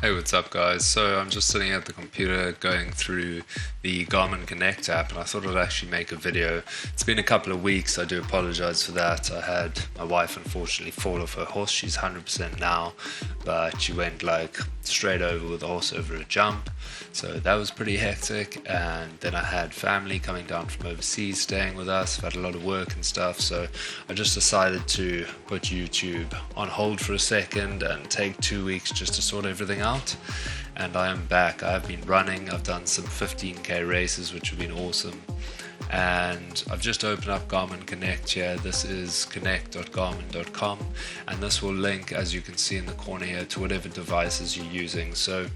Hey, what's up guys? So I'm just sitting at the computer going through the Garmin Connect app, and I thought I'd actually make a video. It's been a couple of weeks, I do apologize for that. I had my wife unfortunately fall off her horse. She's 100% now, but she went like straight over with the horse over a jump. So that was pretty hectic, and then I had family coming down from overseas staying with us. I've had a lot of work and stuff, so I just decided to put YouTube on hold for a second and take 2 weeks just to sort everything out. And I am back. I've been running. I've done some 15k races, which have been awesome. And I've just opened up Garmin Connect here. This is connect.garmin.com, and this will link, as you can see in the corner here, to whatever devices you're using. So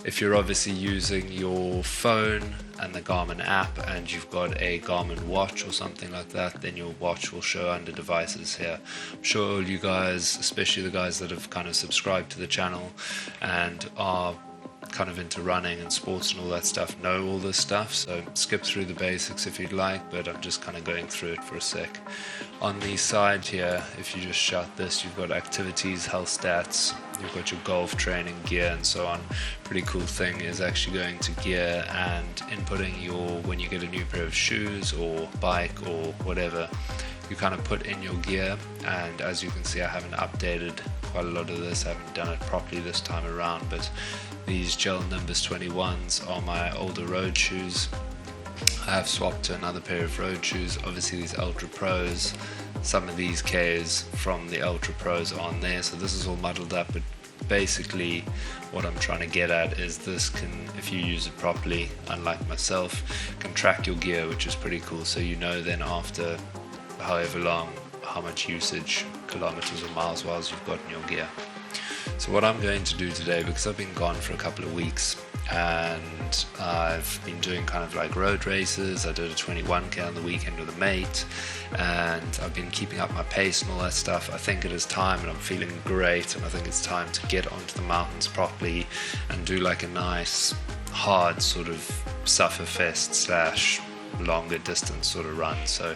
if you're obviously using your phone and the Garmin app and you've got a Garmin watch or something like that, then your watch will show under devices here. I'm sure all you guys, especially the guys that have kind of subscribed to the channel and are kind of into running and sports and all that stuff, know all this stuff, so skip through the basics if you'd like, but I'm just kind of going through it for a sec. On the side here, if you just shut this, you've got activities, health stats, you've got your golf training gear and so on. Pretty cool thing is actually going to gear and inputting your, when you get a new pair of shoes or bike or whatever, you kind of put in your gear. And as you can see, I haven't updated quite a lot of this, I haven't done it properly this time around, but these gel Nimbus 21s are my older road shoes. I have swapped to another pair of road shoes. Obviously these Ultra Pros, some of these Ks from the Ultra Pros are on there, so this is all muddled up, but basically what I'm trying to get at is this can, if you use it properly, unlike myself, can track your gear, which is pretty cool, so you know then after however long how much usage, kilometers or miles you've got in your gear. So what I'm going to do today, because I've been gone for a couple of weeks and I've been doing kind of like road races, I did a 21k on the weekend with a mate, and I've been keeping up my pace and all that stuff. I think it is time, and I'm feeling great, and I think it's time to get onto the mountains properly and do like a nice hard sort of sufferfest slash longer distance sort of run. So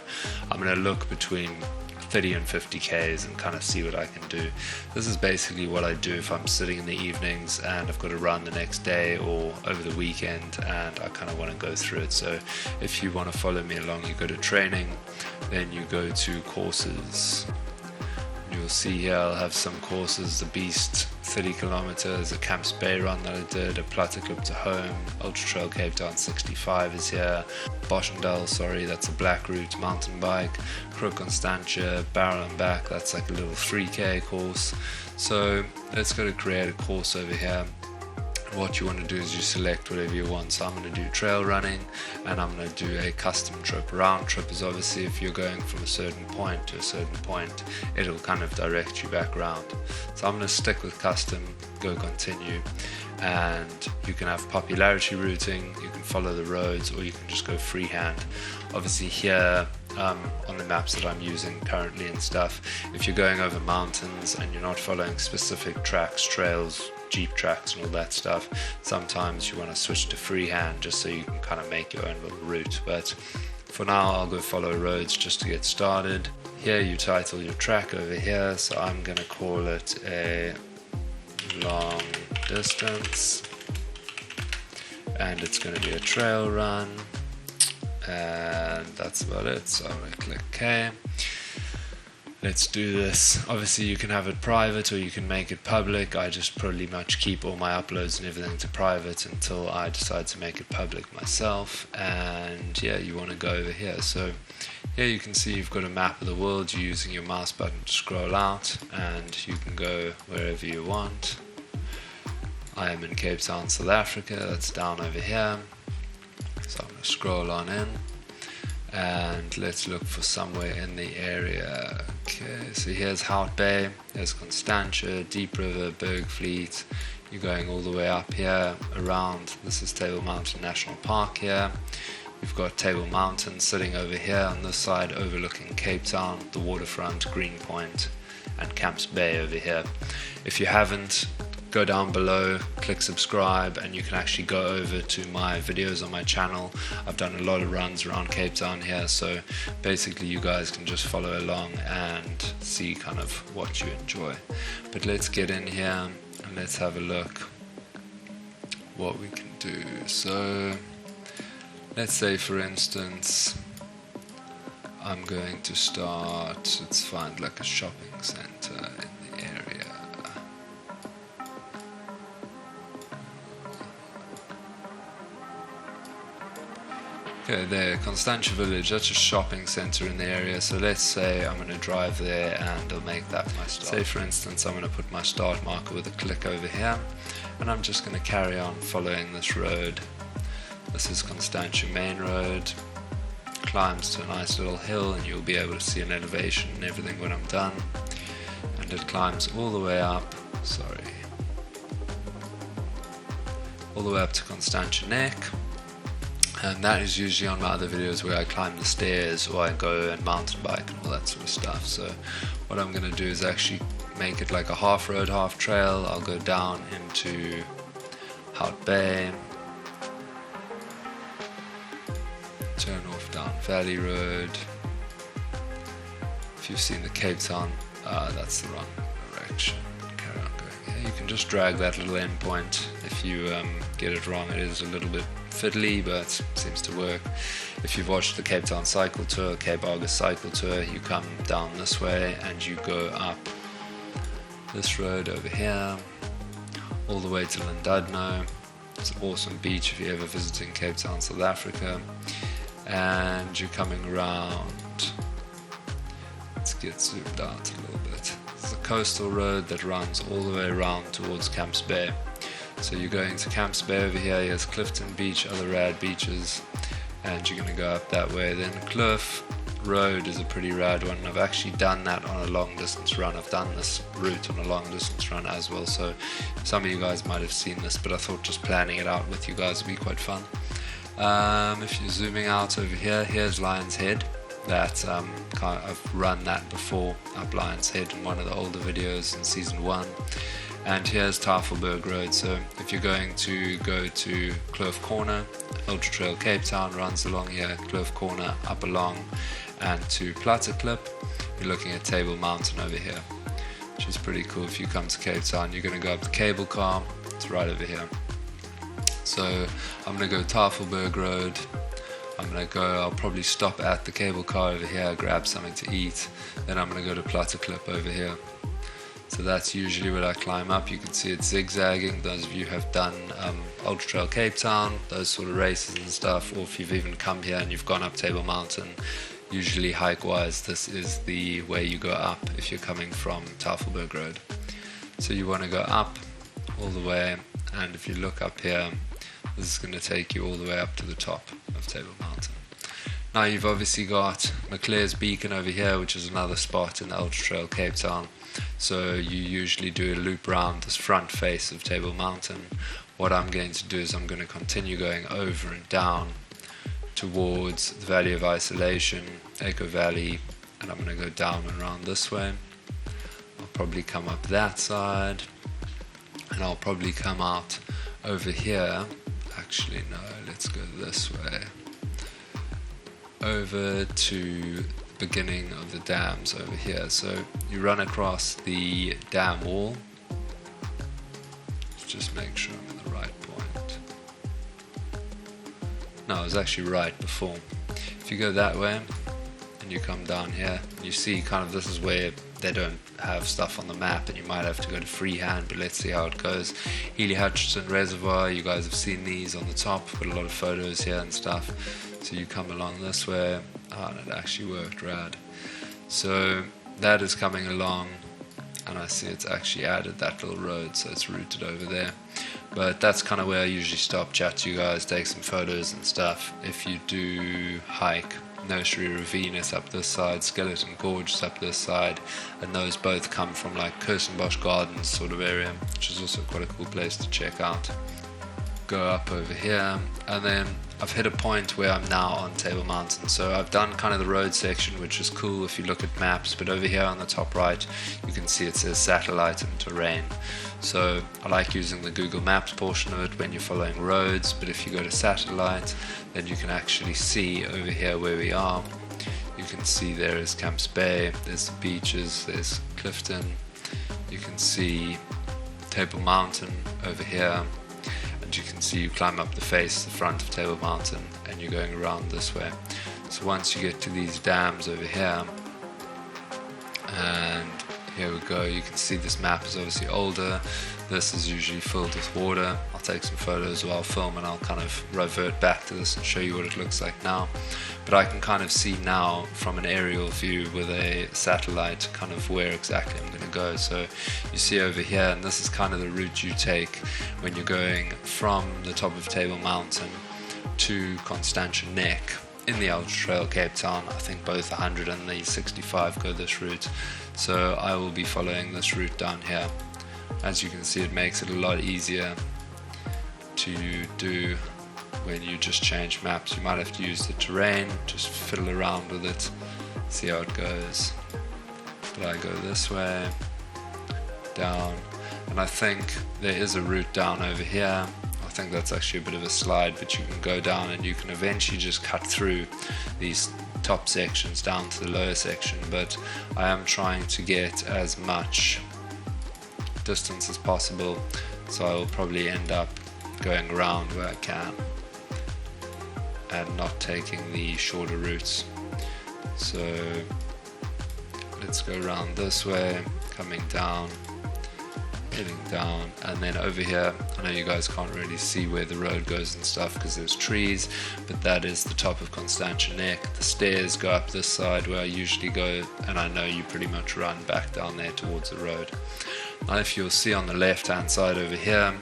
I'm going to look between 30 and 50k's and kind of see what I can do. This is basically what I do if I'm sitting in the evenings and I've got to run the next day or over the weekend and I kind of want to go through it. So if you want to follow me along, you go to training, then you go to courses. You'll see here I'll have some courses: the Beast 30 kilometers, a Camps Bay run that I did, a Platteklip to home, Ultra Trail Cape Town 65 is here, Boschendal, sorry, that's a black route mountain bike, Crook Constantia, Barrel and Back, that's like a little 3k course. So let's go to create a course over here. What you want to do is you select whatever you want. So I'm going to do trail running, and I'm going to do a custom trip. Round trip is obviously if you're going from a certain point to a certain point, it'll kind of direct you back around. So I'm going to stick with custom, go continue, and you can have popularity routing, you can follow the roads, or you can just go freehand. Obviously here on the maps that I'm using currently and stuff, if you're going over mountains and you're not following specific tracks, trails, Jeep tracks and all that stuff, sometimes you want to switch to freehand just so you can kind of make your own little route. But for now I'll go follow roads just to get started. Here you title your track over here, so I'm going to call it a long distance, and it's going to be a trail run, and that's about it. So I'm going to click OK. Let's do this. Obviously you can have it private or you can make it public. I just pretty much keep all my uploads and everything to private until I decide to make it public myself. And yeah, you want to go over here. So here you can see you've got a map of the world. You're using your mouse button to scroll out, and you can go wherever you want. I am in Cape Town, South Africa. That's down over here. So I'm going to scroll on in. And let's look for somewhere in the area. Okay, so here's Hout Bay, there's Constantia, Deep River, Bergfleet. You're going all the way up here around. This is Table Mountain National Park here. We've got Table Mountain sitting over here on this side overlooking Cape Town, the waterfront, Greenpoint, and Camps Bay over here. If you haven't, go down below, click subscribe, and you can actually go over to my videos on my channel. I've done a lot of runs around Cape Town here, so basically you guys can just follow along and see kind of what you enjoy. But let's get in here and let's have a look. what we can do. So let's say, for instance, I'm going to start, let's find like a shopping center in the area. Okay, there, Constantia Village, that's a shopping center in the area. So let's say I'm going to drive there and I'll make that my start. Say for instance I'm going to put my start marker with a click over here, and I'm just going to carry on following this road. This is Constantia Main Road. Climbs to a nice little hill, and you'll be able to see an elevation and everything when I'm done. And it climbs all the way up, all the way up to Constantia Neck. And that is usually on my other videos where I climb the stairs or I go and mountain bike and all that sort of stuff. So what I'm going to do is actually make it like a half road, half trail. I'll go down into Hout Bay, turn off down Valley Road. If you've seen the Cape Town, that's the wrong direction. Carry on going. Yeah, you can just drag that little end point. If you get it wrong, it is a little bit fiddly, but it seems to work. If you've watched the Cape Town cycle tour, Cape August cycle tour, you come down this way and you go up this road over here all the way to Llandudno. It's an awesome beach if you're ever visiting Cape Town, South Africa. And you're coming around, let's get zoomed out a little bit. It's a coastal road that runs all the way around towards Camps Bay. So you're going to Camps Bay over here, here's Clifton Beach, other rad beaches, and you're going to go up that way. Then Cliff Road is a pretty rad one. I've actually done that on a long distance run. I've done this route on a long distance run as well, so some of you guys might have seen this, but I thought just planning it out with you guys would be quite fun. If you're zooming out over here, here's Lion's Head. That I've run that before, up Lion's Head in one of the older videos in season 1. And here's Tafelberg Road. So if you're going to go to Kloof Corner, Ultra Trail Cape Town runs along here, Kloof Corner up along, and to Platteklip, you're looking at Table Mountain over here, which is pretty cool. If you come to Cape Town, you're going to go up the cable car, it's right over here. So I'm going to go Tafelberg Road, I'll probably stop at the cable car over here, grab something to eat, then I'm going to go to Platteklip over here. So that's usually what I climb up. You can see it's zigzagging. Those of you who have done Ultra Trail Cape Town, those sort of races and stuff, or if you've even come here and you've gone up Table Mountain, usually hike-wise, this is the way you go up if you're coming from Tafelberg Road. So you want to go up all the way, and if you look up here, this is going to take you all the way up to the top of Table Mountain. Now you've obviously got McClare's Beacon over here, which is another spot in the Ultra Trail Cape Town. So you usually do a loop round this front face of Table Mountain. What I'm going to do is I'm going to continue going over and down towards the Valley of Isolation, Echo Valley, and I'm going to go down and around this way. I'll probably come up that side, and I'll probably come out over here. Actually no, let's go this way. Over to beginning of the dams over here. So you run across the dam wall. Let's just make sure I'm in the right point. No, I was actually right before. If you go that way and you come down here, you see kind of this is where they don't have stuff on the map and you might have to go to freehand, but let's see how it goes. Ely Hutchinson Reservoir, you guys have seen these on the top, got a lot of photos here and stuff. So you come along this way. And it actually worked rad. So that is coming along, and I see it's actually added that little road, so it's routed over there. But that's kind of where I usually stop, chat to you guys, take some photos and stuff. If you do hike, Nursery Ravine is up this side, Skeleton Gorge is up this side, and those both come from like Kirstenbosch Gardens sort of area, which is also quite a cool place to check out. Go up over here, and then I've hit a point where I'm now on Table Mountain. So I've done kind of the road section, which is cool if you look at maps, but over here on the top right you can see it says satellite and terrain. So I like using the Google Maps portion of it when you're following roads, but if you go to satellite, then you can actually see over here where we are. You can see there is Camps Bay, there's the beaches, there's Clifton, you can see Table Mountain over here. and you can see you climb up the face, the front of Table Mountain, and you're going around this way. So once you get to these dams over here, and here we go, you can see this map is obviously older. This is usually filled with water. I'll take some photos while I'll film, and I'll kind of revert back to this and show you what it looks like now. But I can kind of see now from an aerial view with a satellite kind of where exactly I'm going to go. So you see over here, and this is kind of the route you take when you're going from the top of Table Mountain to Constantia Neck in the Ultra Trail Cape Town. I think both 100 and the 65 go this route. So I will be following this route down here. As you can see, it makes it a lot easier to do when you just change maps. You might have to use the terrain, just fiddle around with it, see how it goes. But I go this way, down, and I think there is a route down over here. I think that's actually a bit of a slide, but you can go down and you can eventually just cut through these top sections down to the lower section. But I am trying to get as much distance as possible, so I will probably end up going around where I can and not taking the shorter routes. So let's go around this way, coming down, heading down, and then over here, I know you guys can't really see where the road goes and stuff because there's trees, but that is the top of Constantia Neck. The stairs go up this side where I usually go, and I know you pretty much run back down there towards the road. Now if you'll see on the left hand side over here,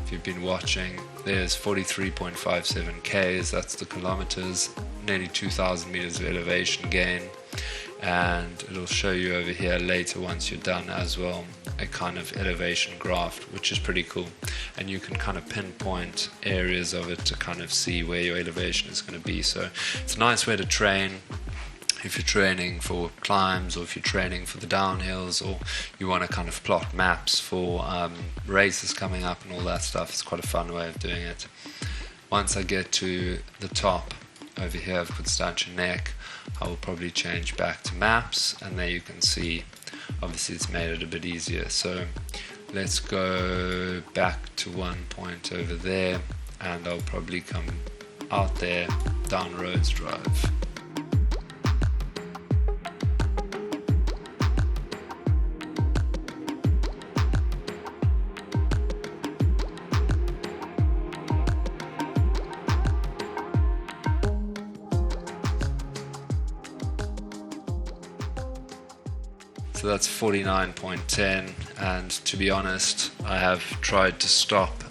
if you've been watching, there's 43.57 k's, that's the kilometers, nearly 2,000 meters of elevation gain. And it'll show you over here later once you're done as well a kind of elevation graph, which is pretty cool, and you can kind of pinpoint areas of it to kind of see where your elevation is going to be. So it's a nice way to train if you're training for climbs, or if you're training for the downhills, or you want to kind of plot maps for races coming up and all that stuff. It's quite a fun way of doing it. Once I get to the top over here of Constantia Neck, I will probably change back to maps, and there you can see obviously it's made it a bit easier. So let's go back to one point over there, and I'll probably come out there down Rhodes Drive. So that's 49.10, and to be honest, I have tried to stop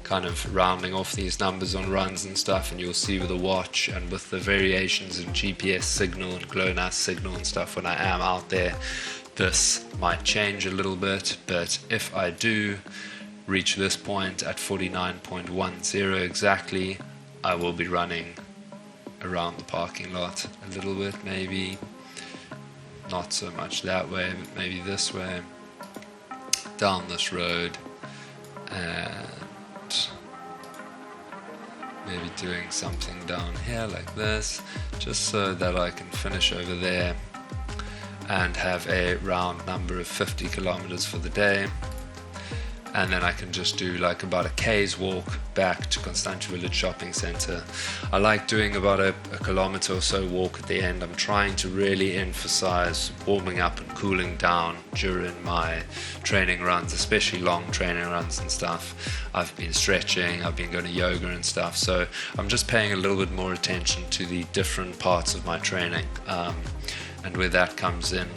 kind of rounding off these numbers on runs and stuff, and you'll see with the watch and with the variations in GPS signal and GLONASS signal and stuff when I am out there, this might change a little bit. But if I do reach this point at 49.10 exactly, I will be running around the parking lot a little bit, maybe not so much that way, but maybe this way, down this road, and maybe doing something down here like this, just so that I can finish over there and have a round number of 50 kilometers for the day. And then I can just do like about a k's walk back to Constantia Village Shopping Centre. I like doing about a kilometer or so walk at the end. I'm trying to really emphasize warming up and cooling down during my training runs, especially long training runs and stuff. I've been stretching, I've been going to yoga and stuff, so I'm just paying a little bit more attention to the different parts of my training, and where that comes in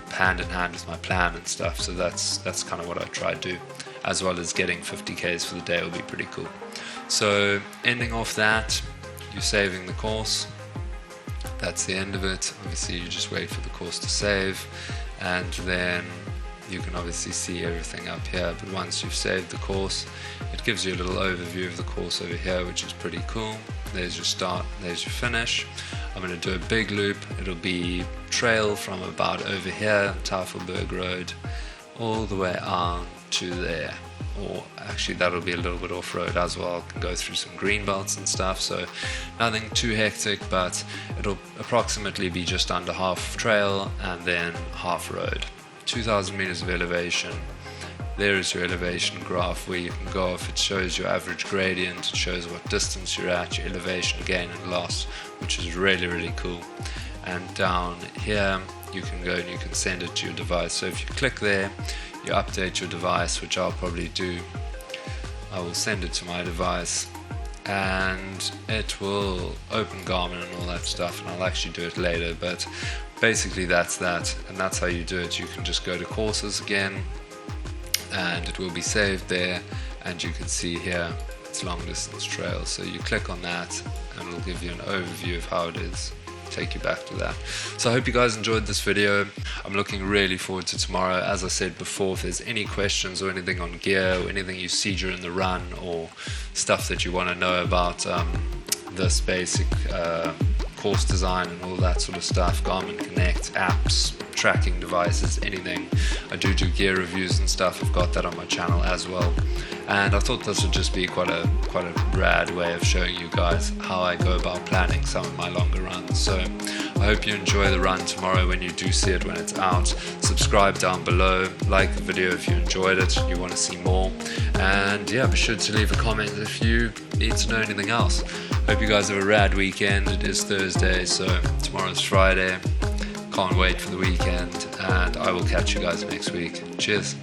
hand in hand with my plan and stuff. So that's kind of what I try to do, as well as getting 50 k's for the day will be pretty cool. So ending off that, you're saving the course. That's the end of it. Obviously you just wait for the course to save, and then you can obviously see everything up here. But once you've saved the course, it gives you a little overview of the course over here, which is pretty cool. There's your start, there's your finish. I'm going to do a big loop. It'll be trail from about over here, Tafelberg Road, all the way on to there. Or actually that'll be a little bit off-road as well. I can go through some green belts and stuff, so nothing too hectic, but it'll approximately be just under half trail and then half road. 2,000 meters of elevation, there is your elevation graph where you can go off. It shows your average gradient, it shows what distance you're at, your elevation gain and loss, which is really, really cool. And down here you can go and you can send it to your device. So if you click there, you update your device, which I'll probably do. I will send it to my device and it will open Garmin and all that stuff, and I'll actually do it later, but basically that's that, and that's how you do it. You can just go to courses again and it will be saved there, and you can see here it's long distance trail, so you click on that and it'll give you an overview of how it is, take you back to that. So I hope you guys enjoyed this video. I'm looking really forward to tomorrow. As I said before, if there's any questions or anything on gear or anything you see during the run or stuff that you want to know about this basic course design and all that sort of stuff, Garmin Connect, apps, tracking devices, anything, I do gear reviews and stuff. I've got that on my channel as well, and I thought this would just be quite a rad way of showing you guys how I go about planning some of my longer runs. So I hope you enjoy the run tomorrow when you do see it, when it's out. Subscribe down below, like the video if you enjoyed it, you want to see more, and yeah, be sure to leave a comment if you need to know anything else. Hope you guys have a rad weekend. It is Thursday, so tomorrow's Friday. Can't wait for the weekend, and I will catch you guys next week. Cheers.